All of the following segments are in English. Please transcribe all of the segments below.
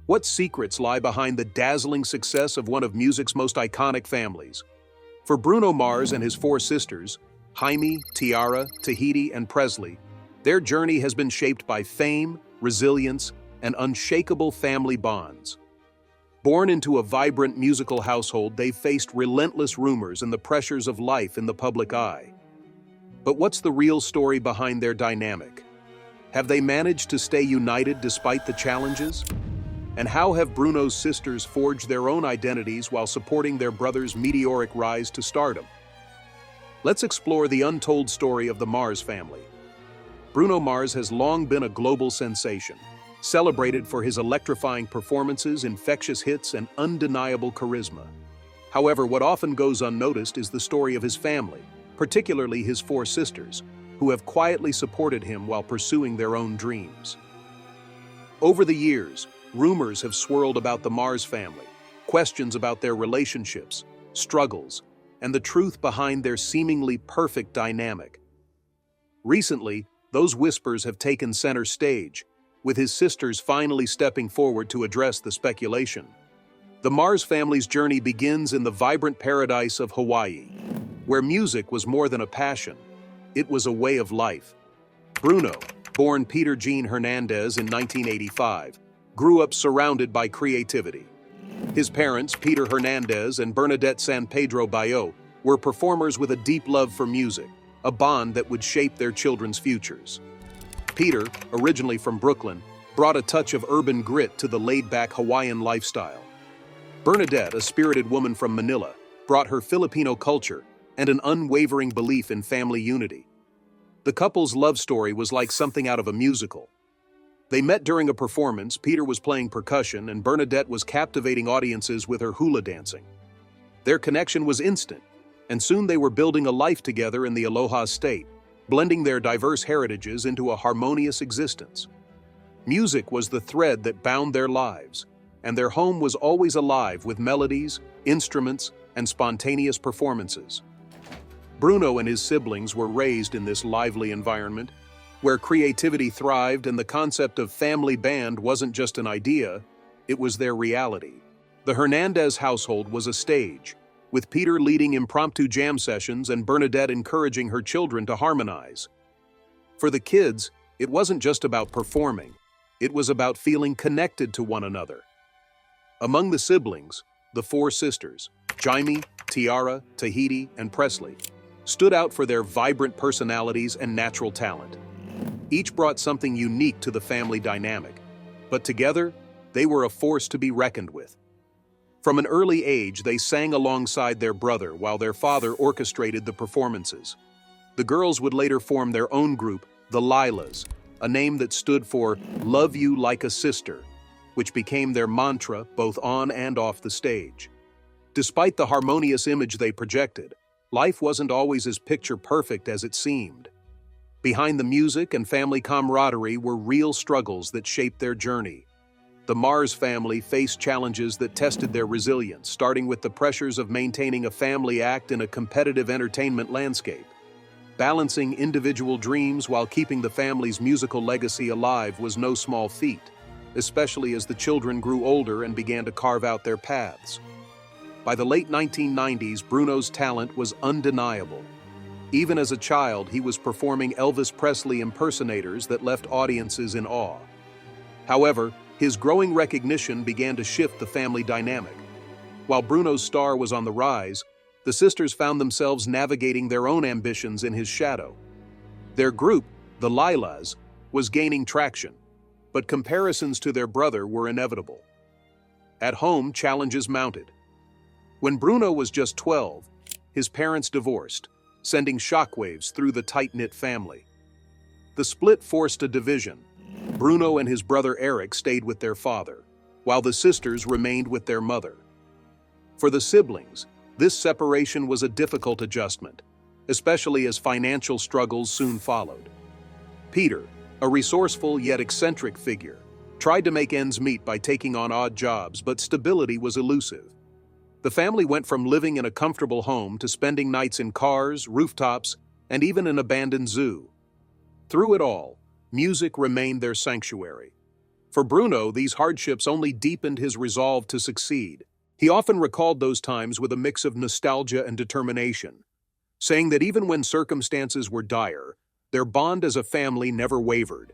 What secrets lie behind the dazzling success of one of music's most iconic families? For Bruno Mars and his four sisters, Jaime, Tiara, Tahiti, and Presley, their journey has been shaped by fame, resilience, and unshakable family bonds. Born into a vibrant musical household, they've faced relentless rumors and the pressures of life in the public eye. But what's the real story behind their dynamic? Have they managed to stay united despite the challenges? And how have Bruno's sisters forged their own identities while supporting their brother's meteoric rise to stardom? Let's explore the untold story of the Mars family. Bruno Mars has long been a global sensation, celebrated for his electrifying performances, infectious hits, and undeniable charisma. However, what often goes unnoticed is the story of his family, particularly his four sisters, who have quietly supported him while pursuing their own dreams. Over the years, rumors have swirled about the Mars family, questions about their relationships, struggles, and the truth behind their seemingly perfect dynamic. Recently, those whispers have taken center stage, with his sisters finally stepping forward to address the speculation. The Mars family's journey begins in the vibrant paradise of Hawaii, where music was more than a passion, it was a way of life. Bruno, born Peter Jean Hernandez in 1985, grew up surrounded by creativity. His parents, Peter Hernandez and Bernadette San Pedro Bayo, were performers with a deep love for music, a bond that would shape their children's futures. Peter, originally from Brooklyn, brought a touch of urban grit to the laid-back Hawaiian lifestyle. Bernadette, a spirited woman from Manila, brought her Filipino culture and an unwavering belief in family unity. The couple's love story was like something out of a musical. They met during a performance. Peter was playing percussion and Bernadette was captivating audiences with her hula dancing. Their connection was instant, and soon they were building a life together in the Aloha State, blending their diverse heritages into a harmonious existence. Music was the thread that bound their lives, and their home was always alive with melodies, instruments, and spontaneous performances. Bruno and his siblings were raised in this lively environment, where creativity thrived and the concept of family band wasn't just an idea, it was their reality. The Hernandez household was a stage, with Peter leading impromptu jam sessions and Bernadette encouraging her children to harmonize. For the kids, it wasn't just about performing, it was about feeling connected to one another. Among the siblings, the four sisters, Jaime, Tiara, Tahiti, and Presley, stood out for their vibrant personalities and natural talent. Each brought something unique to the family dynamic, but together, they were a force to be reckoned with. From an early age, they sang alongside their brother while their father orchestrated the performances. The girls would later form their own group, the Lilas, a name that stood for "Love You Like a Sister," which became their mantra both on and off the stage. Despite the harmonious image they projected, life wasn't always as picture-perfect as it seemed. Behind the music and family camaraderie were real struggles that shaped their journey. The Mars family faced challenges that tested their resilience, starting with the pressures of maintaining a family act in a competitive entertainment landscape. Balancing individual dreams while keeping the family's musical legacy alive was no small feat, especially as the children grew older and began to carve out their paths. By the late 1990s, Bruno's talent was undeniable. Even as a child, he was performing Elvis Presley impersonators that left audiences in awe. However, his growing recognition began to shift the family dynamic. While Bruno's star was on the rise, the sisters found themselves navigating their own ambitions in his shadow. Their group, the Lilas, was gaining traction, but comparisons to their brother were inevitable. At home, challenges mounted. When Bruno was just 12, his parents divorced, sending shockwaves through the tight-knit family. The split forced a division. Bruno and his brother Eric stayed with their father, while the sisters remained with their mother. For the siblings, this separation was a difficult adjustment, especially as financial struggles soon followed. Peter, a resourceful yet eccentric figure, tried to make ends meet by taking on odd jobs, but stability was elusive. The family went from living in a comfortable home to spending nights in cars, rooftops, and even an abandoned zoo. Through it all, music remained their sanctuary. For Bruno, these hardships only deepened his resolve to succeed. He often recalled those times with a mix of nostalgia and determination, saying that even when circumstances were dire, their bond as a family never wavered.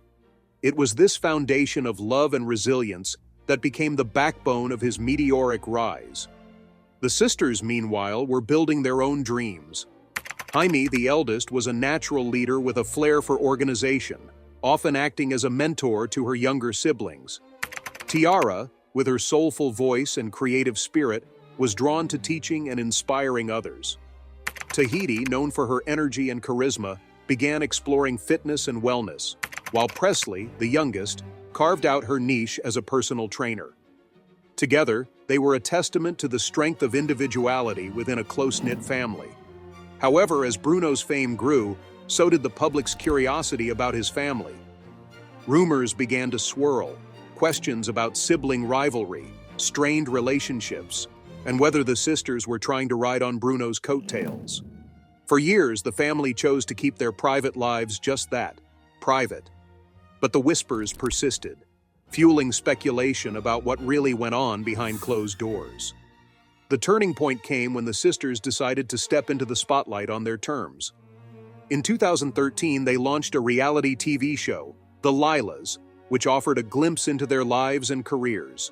It was this foundation of love and resilience that became the backbone of his meteoric rise. The sisters, meanwhile, were building their own dreams. Jaime, the eldest, was a natural leader with a flair for organization, often acting as a mentor to her younger siblings. Tiara, with her soulful voice and creative spirit, was drawn to teaching and inspiring others. Tahiti, known for her energy and charisma, began exploring fitness and wellness, while Presley, the youngest, carved out her niche as a personal trainer. Together, they were a testament to the strength of individuality within a close-knit family. However, as Bruno's fame grew, so did the public's curiosity about his family. Rumors began to swirl, questions about sibling rivalry, strained relationships, and whether the sisters were trying to ride on Bruno's coattails. For years, the family chose to keep their private lives just that, private. But the whispers persisted, fueling speculation about what really went on behind closed doors. The turning point came when the sisters decided to step into the spotlight on their terms. In 2013, they launched a reality TV show, The Lilas, which offered a glimpse into their lives and careers.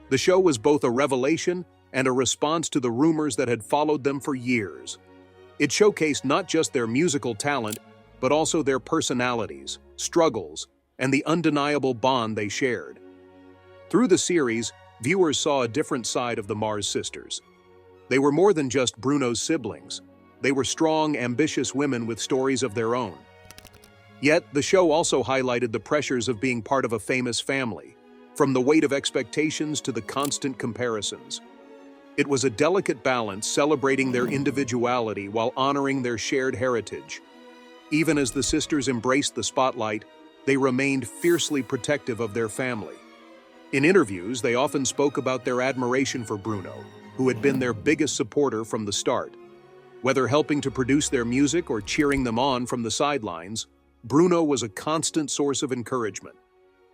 The show was both a revelation and a response to the rumors that had followed them for years. It showcased not just their musical talent, but also their personalities, struggles, and the undeniable bond they shared. Through the series, viewers saw a different side of the Mars sisters. They were more than just Bruno's siblings. They were strong, ambitious women with stories of their own. Yet, the show also highlighted the pressures of being part of a famous family, from the weight of expectations to the constant comparisons. It was a delicate balance, celebrating their individuality while honoring their shared heritage. Even as the sisters embraced the spotlight, they remained fiercely protective of their family. In interviews, they often spoke about their admiration for Bruno, who had been their biggest supporter from the start. Whether helping to produce their music or cheering them on from the sidelines, Bruno was a constant source of encouragement.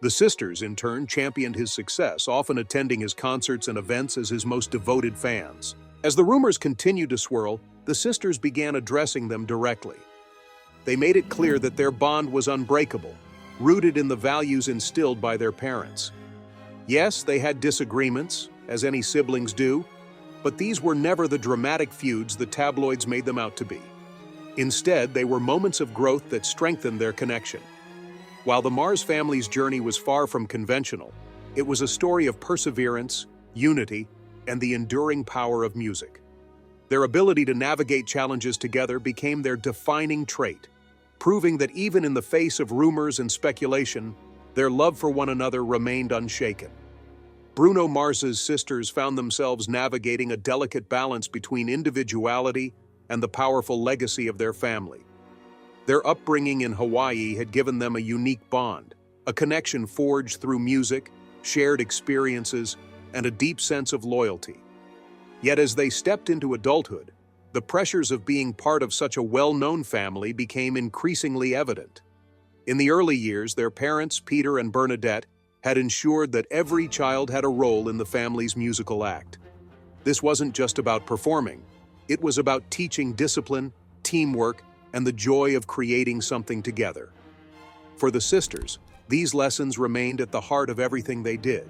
The sisters, in turn, championed his success, often attending his concerts and events as his most devoted fans. As the rumors continued to swirl, the sisters began addressing them directly. They made it clear that their bond was unbreakable, rooted in the values instilled by their parents. Yes, they had disagreements, as any siblings do, but these were never the dramatic feuds the tabloids made them out to be. Instead, they were moments of growth that strengthened their connection. While the Mars family's journey was far from conventional, it was a story of perseverance, unity, and the enduring power of music. Their ability to navigate challenges together became their defining trait, proving that even in the face of rumors and speculation, their love for one another remained unshaken. Bruno Mars's sisters found themselves navigating a delicate balance between individuality and the powerful legacy of their family. Their upbringing in Hawaii had given them a unique bond, a connection forged through music, shared experiences, and a deep sense of loyalty. Yet as they stepped into adulthood, the pressures of being part of such a well-known family became increasingly evident. In the early years, their parents, Peter and Bernadette, had ensured that every child had a role in the family's musical act. This wasn't just about performing. It was about teaching discipline, teamwork, and the joy of creating something together. For the sisters, these lessons remained at the heart of everything they did.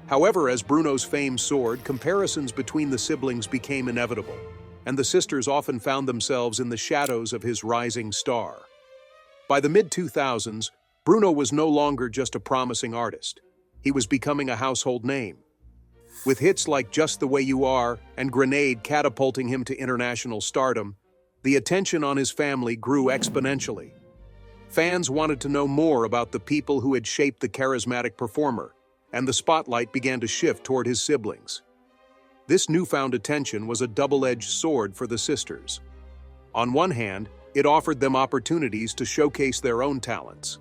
However, as Bruno's fame soared, comparisons between the siblings became inevitable, and the sisters often found themselves in the shadows of his rising star. By the mid-2000s, Bruno was no longer just a promising artist. He was becoming a household name. With hits like Just the Way You Are and Grenade catapulting him to international stardom, the attention on his family grew exponentially. Fans wanted to know more about the people who had shaped the charismatic performer, and the spotlight began to shift toward his siblings. This newfound attention was a double-edged sword for the sisters. On one hand, it offered them opportunities to showcase their own talents.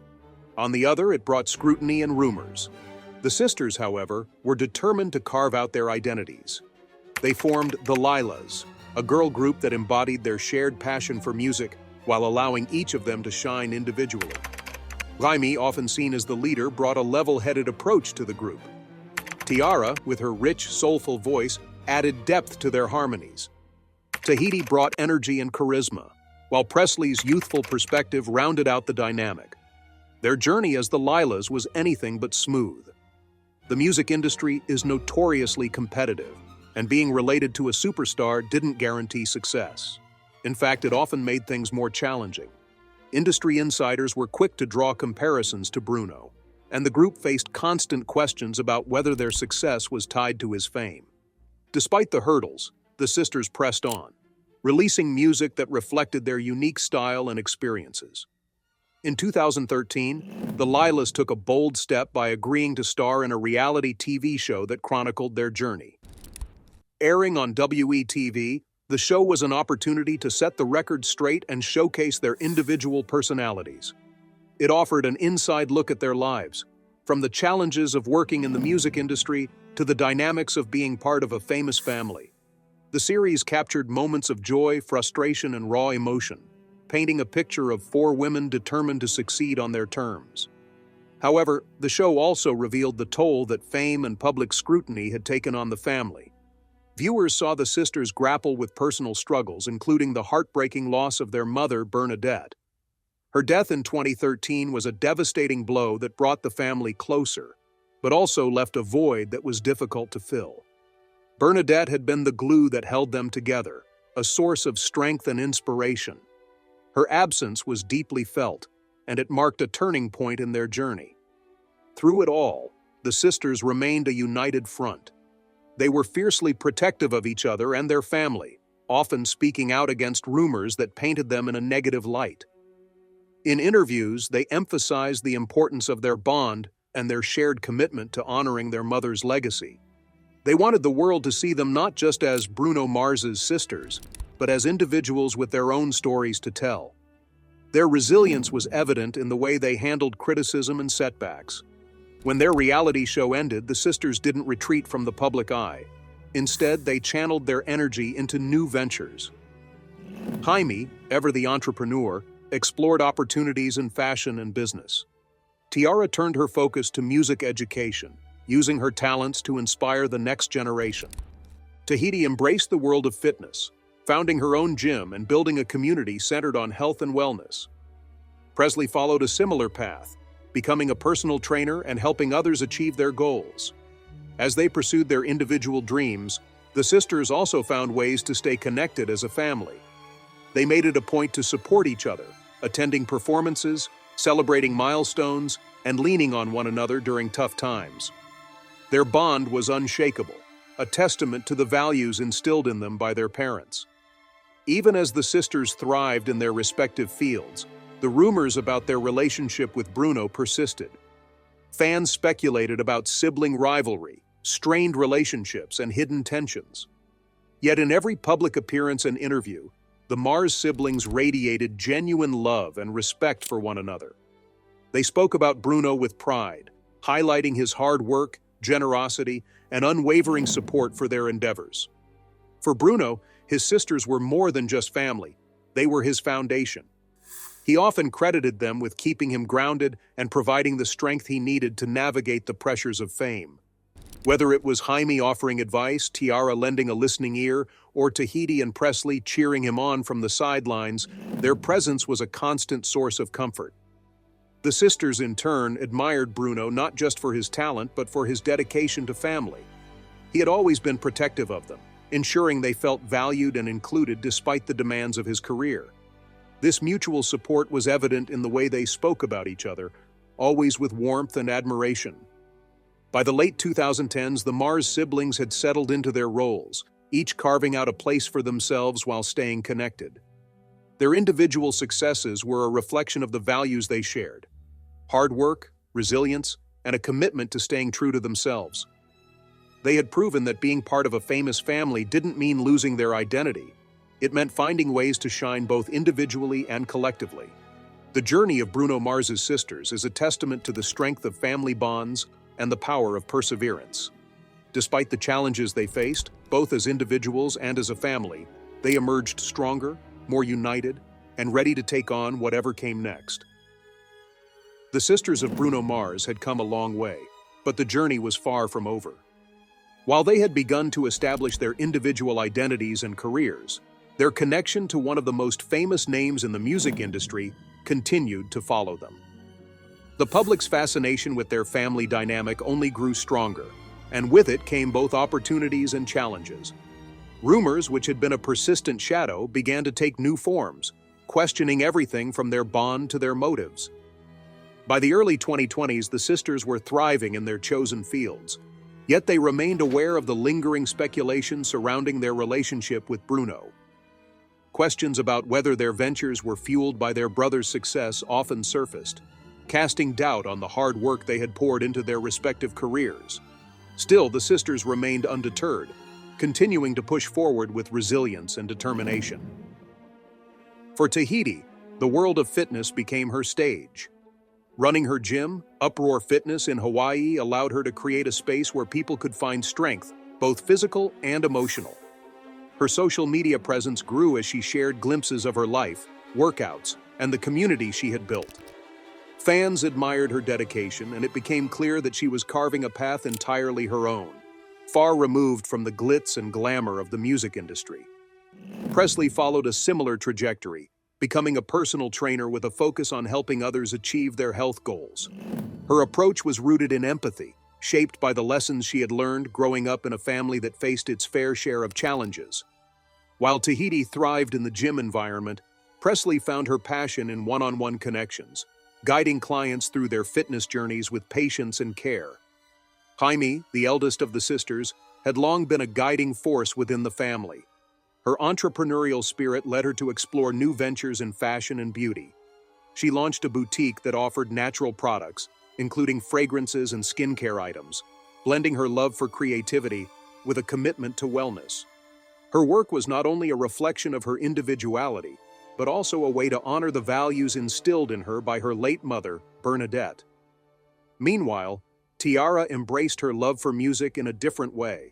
On the other, it brought scrutiny and rumors. The sisters, however, were determined to carve out their identities. They formed the Lilas, a girl group that embodied their shared passion for music while allowing each of them to shine individually. Jaime, often seen as the leader, brought a level-headed approach to the group. Tiara, with her rich, soulful voice, added depth to their harmonies. Tahiti brought energy and charisma, while Presley's youthful perspective rounded out the dynamic. Their journey as the Lilas was anything but smooth. The music industry is notoriously competitive, and being related to a superstar didn't guarantee success. In fact, it often made things more challenging. Industry insiders were quick to draw comparisons to Bruno, and the group faced constant questions about whether their success was tied to his fame. Despite the hurdles, the sisters pressed on, releasing music that reflected their unique style and experiences. In 2013, the Lilas took a bold step by agreeing to star in a reality TV show that chronicled their journey. Airing on WeTV, the show was an opportunity to set the record straight and showcase their individual personalities. It offered an inside look at their lives, from the challenges of working in the music industry to the dynamics of being part of a famous family. The series captured moments of joy, frustration, and raw emotion, painting a picture of four women determined to succeed on their terms. However, the show also revealed the toll that fame and public scrutiny had taken on the family. Viewers saw the sisters grapple with personal struggles, including the heartbreaking loss of their mother, Bernadette. Her death in 2013 was a devastating blow that brought the family closer, but also left a void that was difficult to fill. Bernadette had been the glue that held them together, a source of strength and inspiration. Her absence was deeply felt, and it marked a turning point in their journey. Through it all, the sisters remained a united front. They were fiercely protective of each other and their family, often speaking out against rumors that painted them in a negative light. In interviews, they emphasized the importance of their bond and their shared commitment to honoring their mother's legacy. They wanted the world to see them not just as Bruno Mars's sisters, but as individuals with their own stories to tell. Their resilience was evident in the way they handled criticism and setbacks. When their reality show ended, the sisters didn't retreat from the public eye. Instead, they channeled their energy into new ventures. Jaime, ever the entrepreneur, explored opportunities in fashion and business. Tiara turned her focus to music education, using her talents to inspire the next generation. Tahiti embraced the world of fitness, founding her own gym and building a community centered on health and wellness. Presley followed a similar path, becoming a personal trainer and helping others achieve their goals. As they pursued their individual dreams, the sisters also found ways to stay connected as a family. They made it a point to support each other, attending performances, celebrating milestones, and leaning on one another during tough times. Their bond was unshakable, a testament to the values instilled in them by their parents. Even as the sisters thrived in their respective fields, the rumors about their relationship with Bruno persisted. Fans speculated about sibling rivalry, strained relationships, and hidden tensions. Yet in every public appearance and interview, the Mars siblings radiated genuine love and respect for one another. They spoke about Bruno with pride, highlighting his hard work, generosity, and unwavering support for their endeavors. For Bruno, his sisters were more than just family. They were his foundation. He often credited them with keeping him grounded and providing the strength he needed to navigate the pressures of fame. Whether it was Jaime offering advice, Tiara lending a listening ear, or Tahiti and Presley cheering him on from the sidelines, their presence was a constant source of comfort. The sisters, in turn, admired Bruno not just for his talent, but for his dedication to family. He had always been protective of them, ensuring they felt valued and included despite the demands of his career. This mutual support was evident in the way they spoke about each other, always with warmth and admiration. By the late 2010s, the Mars siblings had settled into their roles, each carving out a place for themselves while staying connected. Their individual successes were a reflection of the values they shared: hard work, resilience, and a commitment to staying true to themselves. They had proven that being part of a famous family didn't mean losing their identity. It meant finding ways to shine both individually and collectively. The journey of Bruno Mars's sisters is a testament to the strength of family bonds and the power of perseverance. Despite the challenges they faced, both as individuals and as a family, they emerged stronger, more united, and ready to take on whatever came next. The sisters of Bruno Mars had come a long way, but the journey was far from over. While they had begun to establish their individual identities and careers, their connection to one of the most famous names in the music industry continued to follow them. The public's fascination with their family dynamic only grew stronger, and with it came both opportunities and challenges. Rumors, which had been a persistent shadow, began to take new forms, questioning everything from their bond to their motives. By the early 2020s, the sisters were thriving in their chosen fields, yet they remained aware of the lingering speculation surrounding their relationship with Bruno. Questions about whether their ventures were fueled by their brother's success often surfaced, casting doubt on the hard work they had poured into their respective careers. Still, the sisters remained undeterred, continuing to push forward with resilience and determination. For Tahiti, the world of fitness became her stage. Running her gym, Uproar Fitness in Hawaii allowed her to create a space where people could find strength, both physical and emotional. Her social media presence grew as she shared glimpses of her life, workouts, and the community she had built. Fans admired her dedication, and it became clear that she was carving a path entirely her own, far removed from the glitz and glamour of the music industry. Presley followed a similar trajectory, becoming a personal trainer with a focus on helping others achieve their health goals. Her approach was rooted in empathy, shaped by the lessons she had learned growing up in a family that faced its fair share of challenges. While Tahiti thrived in the gym environment, Presley found her passion in one-on-one connections, guiding clients through their fitness journeys with patience and care. Jaime, the eldest of the sisters, had long been a guiding force within the family. Her entrepreneurial spirit led her to explore new ventures in fashion and beauty. She launched a boutique that offered natural products, including fragrances and skincare items, blending her love for creativity with a commitment to wellness. Her work was not only a reflection of her individuality, but also a way to honor the values instilled in her by her late mother, Bernadette. Meanwhile, Tiara embraced her love for music in a different way.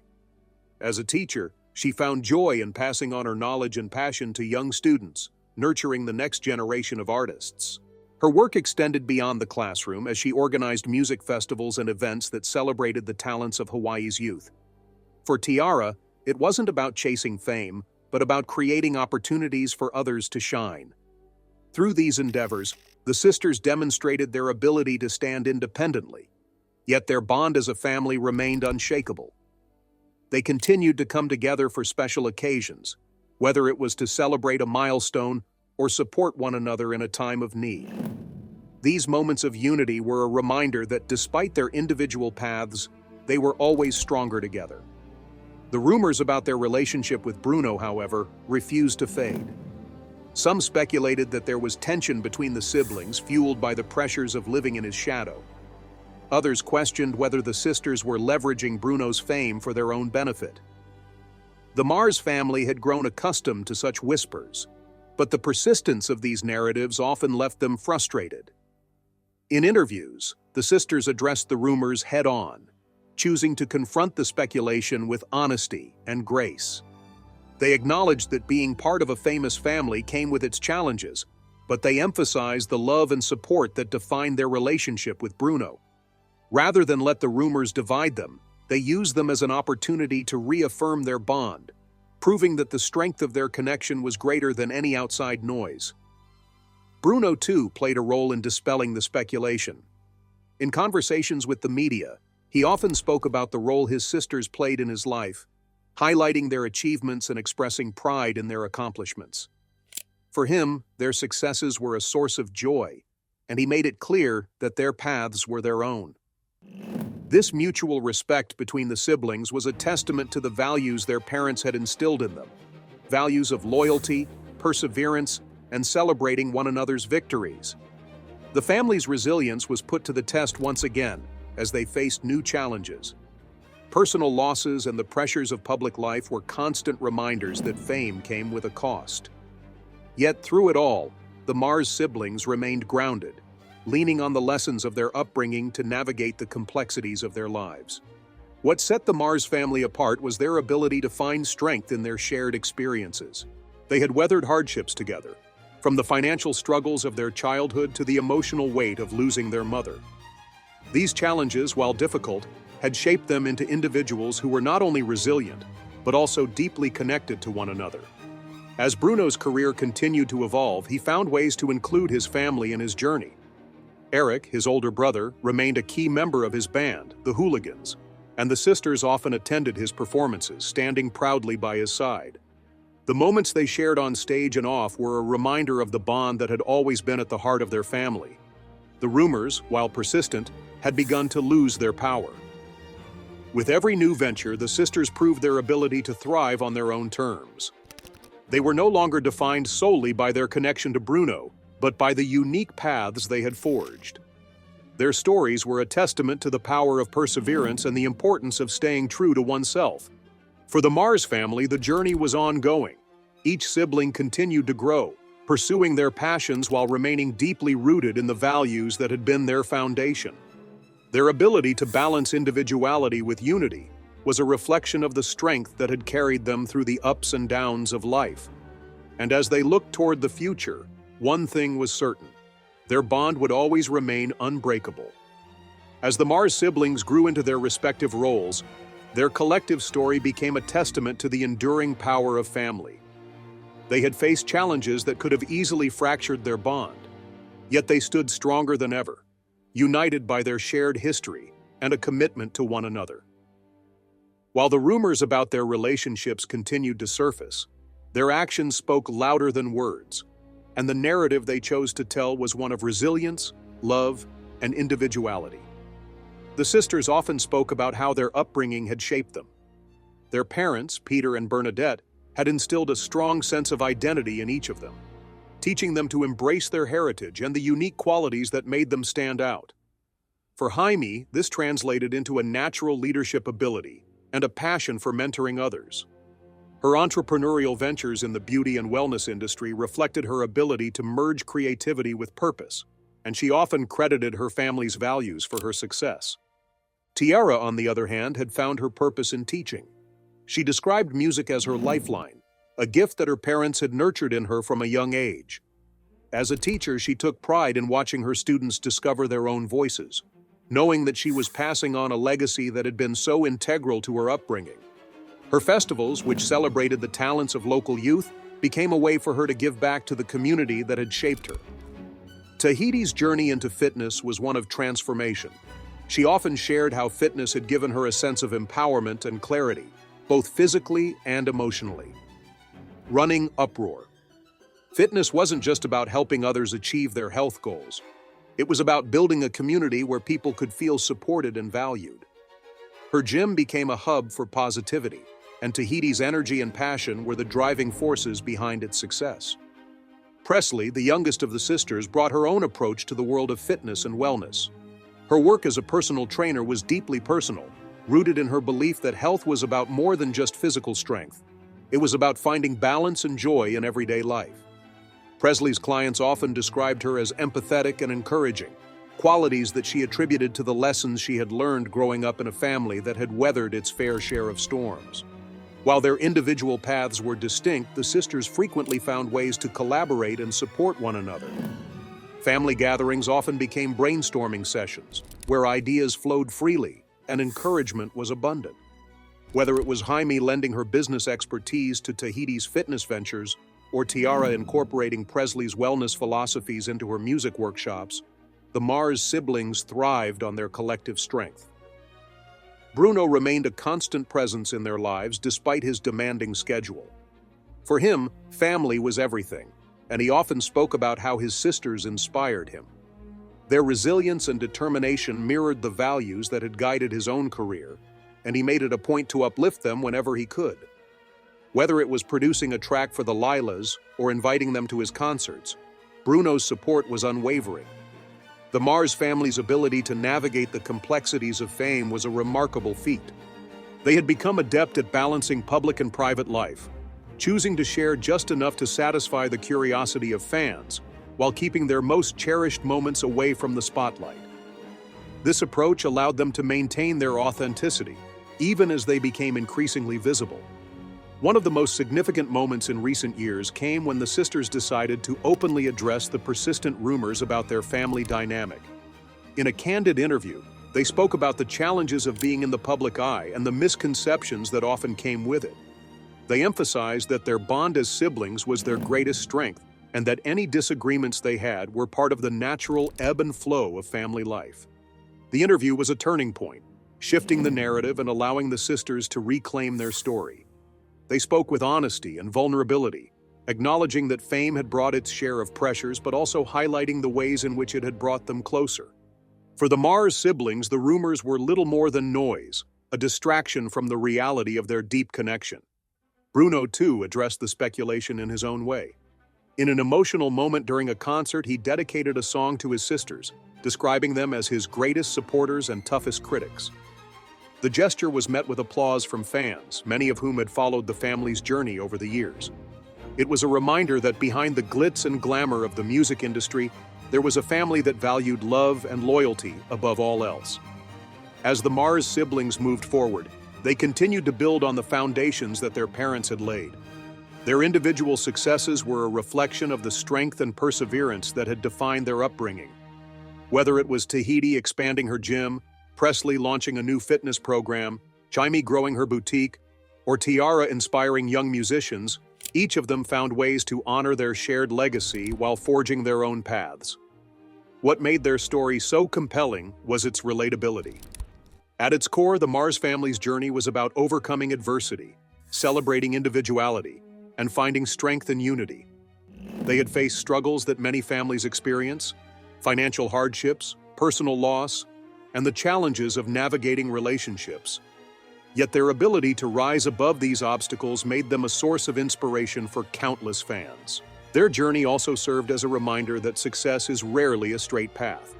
As a teacher, she found joy in passing on her knowledge and passion to young students, nurturing the next generation of artists. Her work extended beyond the classroom as she organized music festivals and events that celebrated the talents of Hawaii's youth. For Tiara, it wasn't about chasing fame, but about creating opportunities for others to shine. Through these endeavors, the sisters demonstrated their ability to stand independently, yet their bond as a family remained unshakable. They continued to come together for special occasions, whether it was to celebrate a milestone or support one another in a time of need. These moments of unity were a reminder that despite their individual paths, they were always stronger together. The rumors about their relationship with Bruno, however, refused to fade. Some speculated that there was tension between the siblings, fueled by the pressures of living in his shadow. Others questioned whether the sisters were leveraging Bruno's fame for their own benefit. The Mars family had grown accustomed to such whispers, but the persistence of these narratives often left them frustrated. In interviews, the sisters addressed the rumors head-on, choosing to confront the speculation with honesty and grace. They acknowledged that being part of a famous family came with its challenges, but they emphasized the love and support that defined their relationship with Bruno. Rather than let the rumors divide them, they used them as an opportunity to reaffirm their bond, proving that the strength of their connection was greater than any outside noise. Bruno, too, played a role in dispelling the speculation. In conversations with the media, he often spoke about the role his sisters played in his life, highlighting their achievements and expressing pride in their accomplishments. For him, their successes were a source of joy, and he made it clear that their paths were their own. This mutual respect between the siblings was a testament to the values their parents had instilled in them, values of loyalty, perseverance, and celebrating one another's victories. The family's resilience was put to the test once again, as they faced new challenges. Personal losses and the pressures of public life were constant reminders that fame came with a cost. Yet through it all, the Mars siblings remained grounded, leaning on the lessons of their upbringing to navigate the complexities of their lives. What set the Mars family apart was their ability to find strength in their shared experiences. They had weathered hardships together, from the financial struggles of their childhood to the emotional weight of losing their mother. These challenges, while difficult, had shaped them into individuals who were not only resilient, but also deeply connected to one another. As Bruno's career continued to evolve, he found ways to include his family in his journey. Eric, his older brother, remained a key member of his band, the Hooligans, and the sisters often attended his performances, standing proudly by his side. The moments they shared on stage and off were a reminder of the bond that had always been at the heart of their family. The rumors, while persistent, had begun to lose their power. With every new venture, the sisters proved their ability to thrive on their own terms. They were no longer defined solely by their connection to Bruno, but by the unique paths they had forged. Their stories were a testament to the power of perseverance and the importance of staying true to oneself. For the Mars family, the journey was ongoing. Each sibling continued to grow, pursuing their passions while remaining deeply rooted in the values that had been their foundation. Their ability to balance individuality with unity was a reflection of the strength that had carried them through the ups and downs of life. And as they looked toward the future, one thing was certain: their bond would always remain unbreakable. As the Mars siblings grew into their respective roles, their collective story became a testament to the enduring power of family. They had faced challenges that could have easily fractured their bond, yet they stood stronger than ever, united by their shared history and a commitment to one another. While the rumors about their relationships continued to surface, their actions spoke louder than words, and the narrative they chose to tell was one of resilience, love, and individuality. The sisters often spoke about how their upbringing had shaped them. Their parents, Peter and Bernadette, had instilled a strong sense of identity in each of them, teaching them to embrace their heritage and the unique qualities that made them stand out. For Jaime, this translated into a natural leadership ability and a passion for mentoring others. Her entrepreneurial ventures in the beauty and wellness industry reflected her ability to merge creativity with purpose, and she often credited her family's values for her success. Tiara, on the other hand, had found her purpose in teaching. She described music as her lifeline, a gift that her parents had nurtured in her from a young age. As a teacher, she took pride in watching her students discover their own voices, knowing that she was passing on a legacy that had been so integral to her upbringing. Her festivals, which celebrated the talents of local youth, became a way for her to give back to the community that had shaped her. Tahiti's journey into fitness was one of transformation. She often shared how fitness had given her a sense of empowerment and clarity, both physically and emotionally. Running uproar. Fitness wasn't just about helping others achieve their health goals. It was about building a community where people could feel supported and valued. Her gym became a hub for positivity, and Tahiti's energy and passion were the driving forces behind its success. Presley, the youngest of the sisters, brought her own approach to the world of fitness and wellness. Her work as a personal trainer was deeply personal, rooted in her belief that health was about more than just physical strength. It was about finding balance and joy in everyday life. Presley's clients often described her as empathetic and encouraging, qualities that she attributed to the lessons she had learned growing up in a family that had weathered its fair share of storms. While their individual paths were distinct, the sisters frequently found ways to collaborate and support one another. Family gatherings often became brainstorming sessions, where ideas flowed freely and encouragement was abundant. Whether it was Jaime lending her business expertise to Tahiti's fitness ventures, or Tiara incorporating Presley's wellness philosophies into her music workshops, the Mars siblings thrived on their collective strength. Bruno remained a constant presence in their lives despite his demanding schedule. For him, family was everything, and he often spoke about how his sisters inspired him. Their resilience and determination mirrored the values that had guided his own career, and he made it a point to uplift them whenever he could. Whether it was producing a track for the Lilas or inviting them to his concerts, Bruno's support was unwavering. The Mars family's ability to navigate the complexities of fame was a remarkable feat. They had become adept at balancing public and private life, choosing to share just enough to satisfy the curiosity of fans, while keeping their most cherished moments away from the spotlight. This approach allowed them to maintain their authenticity, even as they became increasingly visible. One of the most significant moments in recent years came when the sisters decided to openly address the persistent rumors about their family dynamic. In a candid interview, they spoke about the challenges of being in the public eye and the misconceptions that often came with it. They emphasized that their bond as siblings was their greatest strength, and that any disagreements they had were part of the natural ebb and flow of family life. The interview was a turning point, shifting the narrative and allowing the sisters to reclaim their story. They spoke with honesty and vulnerability, acknowledging that fame had brought its share of pressures but also highlighting the ways in which it had brought them closer. For the Mars siblings, the rumors were little more than noise, a distraction from the reality of their deep connection. Bruno, too, addressed the speculation in his own way. In an emotional moment during a concert, he dedicated a song to his sisters, describing them as his greatest supporters and toughest critics. The gesture was met with applause from fans, many of whom had followed the family's journey over the years. It was a reminder that behind the glitz and glamour of the music industry, there was a family that valued love and loyalty above all else. As the Mars siblings moved forward, they continued to build on the foundations that their parents had laid. Their individual successes were a reflection of the strength and perseverance that had defined their upbringing. Whether it was Tahiti expanding her gym, Presley launching a new fitness program, Jaime growing her boutique, or Tiara inspiring young musicians, each of them found ways to honor their shared legacy while forging their own paths. What made their story so compelling was its relatability. At its core, the Mars family's journey was about overcoming adversity, celebrating individuality, and finding strength and unity. They had faced struggles that many families experience: financial hardships, personal loss, and the challenges of navigating relationships. Yet their ability to rise above these obstacles made them a source of inspiration for countless fans. Their journey also served as a reminder that success is rarely a straight path.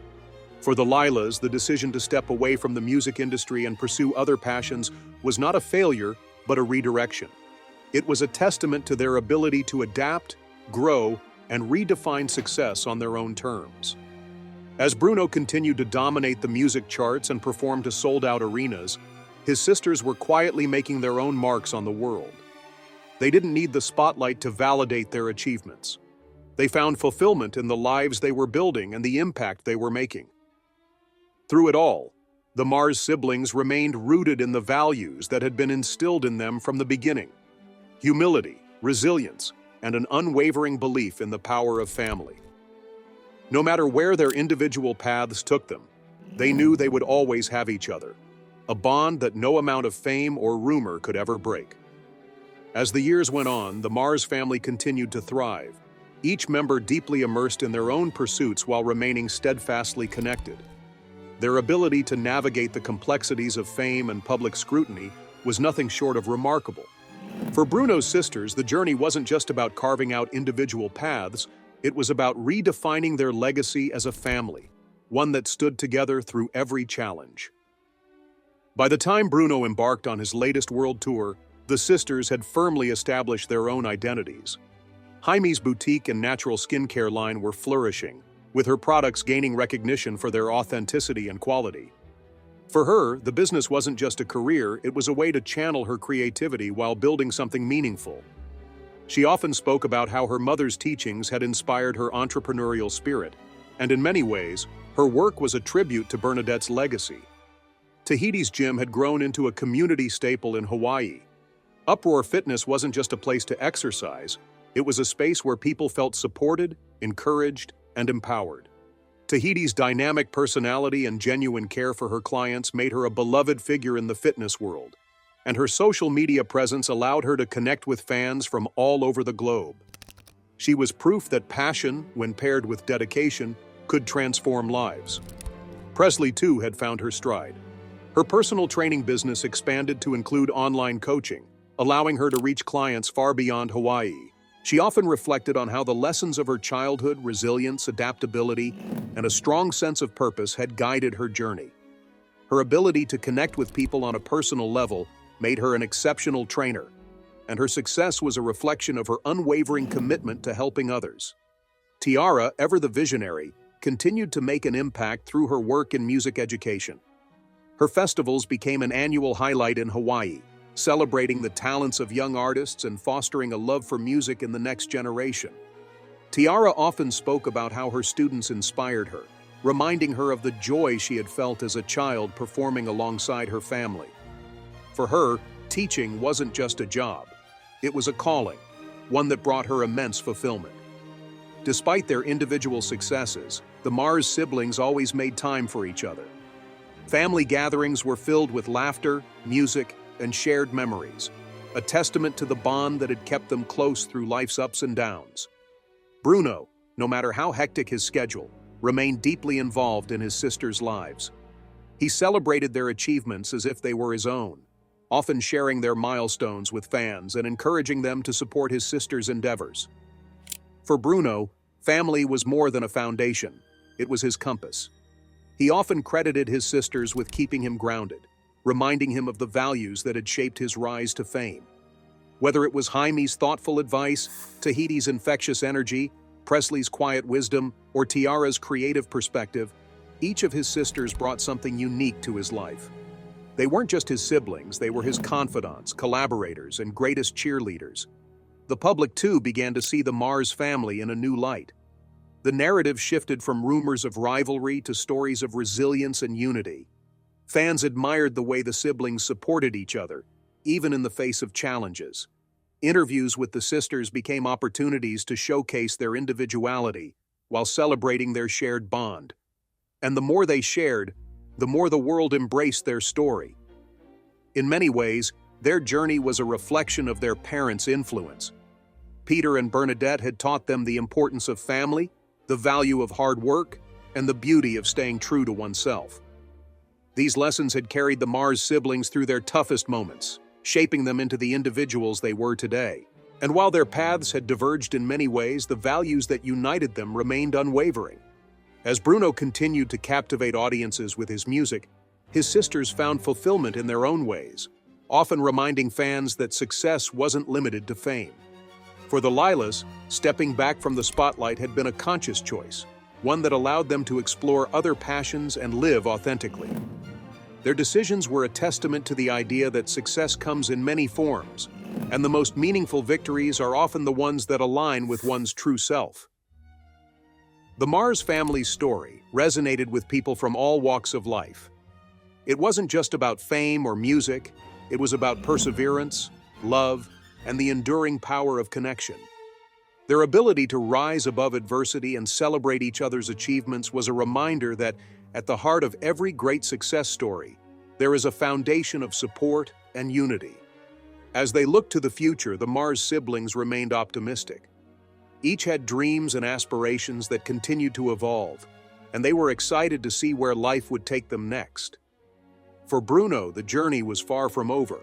For the Lilas, the decision to step away from the music industry and pursue other passions was not a failure, but a redirection. It was a testament to their ability to adapt, grow, and redefine success on their own terms. As Bruno continued to dominate the music charts and perform to sold-out arenas, his sisters were quietly making their own marks on the world. They didn't need the spotlight to validate their achievements. They found fulfillment in the lives they were building and the impact they were making. Through it all, the Mars siblings remained rooted in the values that had been instilled in them from the beginning: humility, resilience, and an unwavering belief in the power of family. No matter where their individual paths took them, they knew they would always have each other, a bond that no amount of fame or rumor could ever break. As the years went on, the Mars family continued to thrive, each member deeply immersed in their own pursuits while remaining steadfastly connected. Their ability to navigate the complexities of fame and public scrutiny was nothing short of remarkable. For Bruno's sisters, the journey wasn't just about carving out individual paths, it was about redefining their legacy as a family, one that stood together through every challenge. By the time Bruno embarked on his latest world tour, the sisters had firmly established their own identities. Jaime's boutique and natural skincare line were flourishing, with her products gaining recognition for their authenticity and quality. For her, the business wasn't just a career, it was a way to channel her creativity while building something meaningful. She often spoke about how her mother's teachings had inspired her entrepreneurial spirit, and in many ways, her work was a tribute to Bernadette's legacy. Tahiti's gym had grown into a community staple in Hawaii. Uproar Fitness wasn't just a place to exercise, it was a space where people felt supported, encouraged, and empowered. Tahiti's dynamic personality and genuine care for her clients made her a beloved figure in the fitness world, and her social media presence allowed her to connect with fans from all over the globe. She was proof that passion, when paired with dedication, could transform lives. Presley, too, had found her stride. Her personal training business expanded to include online coaching, allowing her to reach clients far beyond Hawaii. She often reflected on how the lessons of her childhood, resilience, adaptability, and a strong sense of purpose had guided her journey. Her ability to connect with people on a personal level made her an exceptional trainer, and her success was a reflection of her unwavering commitment to helping others. Tiara, ever the visionary, continued to make an impact through her work in music education. Her festivals became an annual highlight in Hawaii, celebrating the talents of young artists and fostering a love for music in the next generation. Tiara often spoke about how her students inspired her, reminding her of the joy she had felt as a child performing alongside her family. For her, teaching wasn't just a job. It was a calling, one that brought her immense fulfillment. Despite their individual successes, the Mars siblings always made time for each other. Family gatherings were filled with laughter, music, and shared memories, a testament to the bond that had kept them close through life's ups and downs. Bruno, no matter how hectic his schedule, remained deeply involved in his sisters' lives. He celebrated their achievements as if they were his own, often sharing their milestones with fans and encouraging them to support his sisters' endeavors. For Bruno, family was more than a foundation, it was his compass. He often credited his sisters with keeping him grounded, reminding him of the values that had shaped his rise to fame. Whether it was Jaime's thoughtful advice, Tahiti's infectious energy, Presley's quiet wisdom, or Tiara's creative perspective, each of his sisters brought something unique to his life. They weren't just his siblings, they were his confidants, collaborators, and greatest cheerleaders. The public, too, began to see the Mars family in a new light. The narrative shifted from rumors of rivalry to stories of resilience and unity. Fans admired the way the siblings supported each other, even in the face of challenges. Interviews with the sisters became opportunities to showcase their individuality while celebrating their shared bond. And the more they shared, the more the world embraced their story. In many ways, their journey was a reflection of their parents' influence. Peter and Bernadette had taught them the importance of family, the value of hard work, and the beauty of staying true to oneself. These lessons had carried the Mars siblings through their toughest moments, shaping them into the individuals they were today. And while their paths had diverged in many ways, the values that united them remained unwavering. As Bruno continued to captivate audiences with his music, his sisters found fulfillment in their own ways, often reminding fans that success wasn't limited to fame. For the Lilas, stepping back from the spotlight had been a conscious choice, one that allowed them to explore other passions and live authentically. Their decisions were a testament to the idea that success comes in many forms, and the most meaningful victories are often the ones that align with one's true self. The Mars family's story resonated with people from all walks of life. It wasn't just about fame or music, it was about perseverance, love, and the enduring power of connection. Their ability to rise above adversity and celebrate each other's achievements was a reminder that, at the heart of every great success story, there is a foundation of support and unity. As they looked to the future, the Mars siblings remained optimistic. Each had dreams and aspirations that continued to evolve, and they were excited to see where life would take them next. For Bruno, the journey was far from over.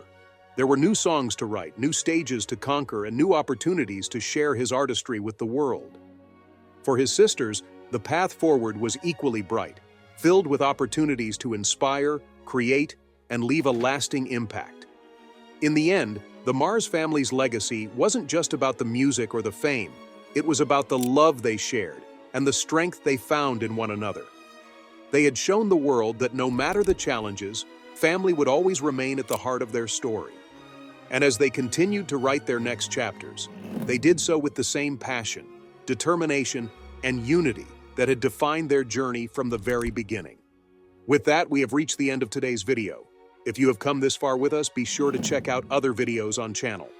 There were new songs to write, new stages to conquer, and new opportunities to share his artistry with the world. For his sisters, the path forward was equally bright, filled with opportunities to inspire, create, and leave a lasting impact. In the end, the Mars family's legacy wasn't just about the music or the fame. It was about the love they shared and the strength they found in one another. They had shown the world that no matter the challenges, family would always remain at the heart of their story. And as they continued to write their next chapters, they did so with the same passion, determination, and unity that had defined their journey from the very beginning. With that, we have reached the end of today's video. If you have come this far with us, be sure to check out other videos on channel.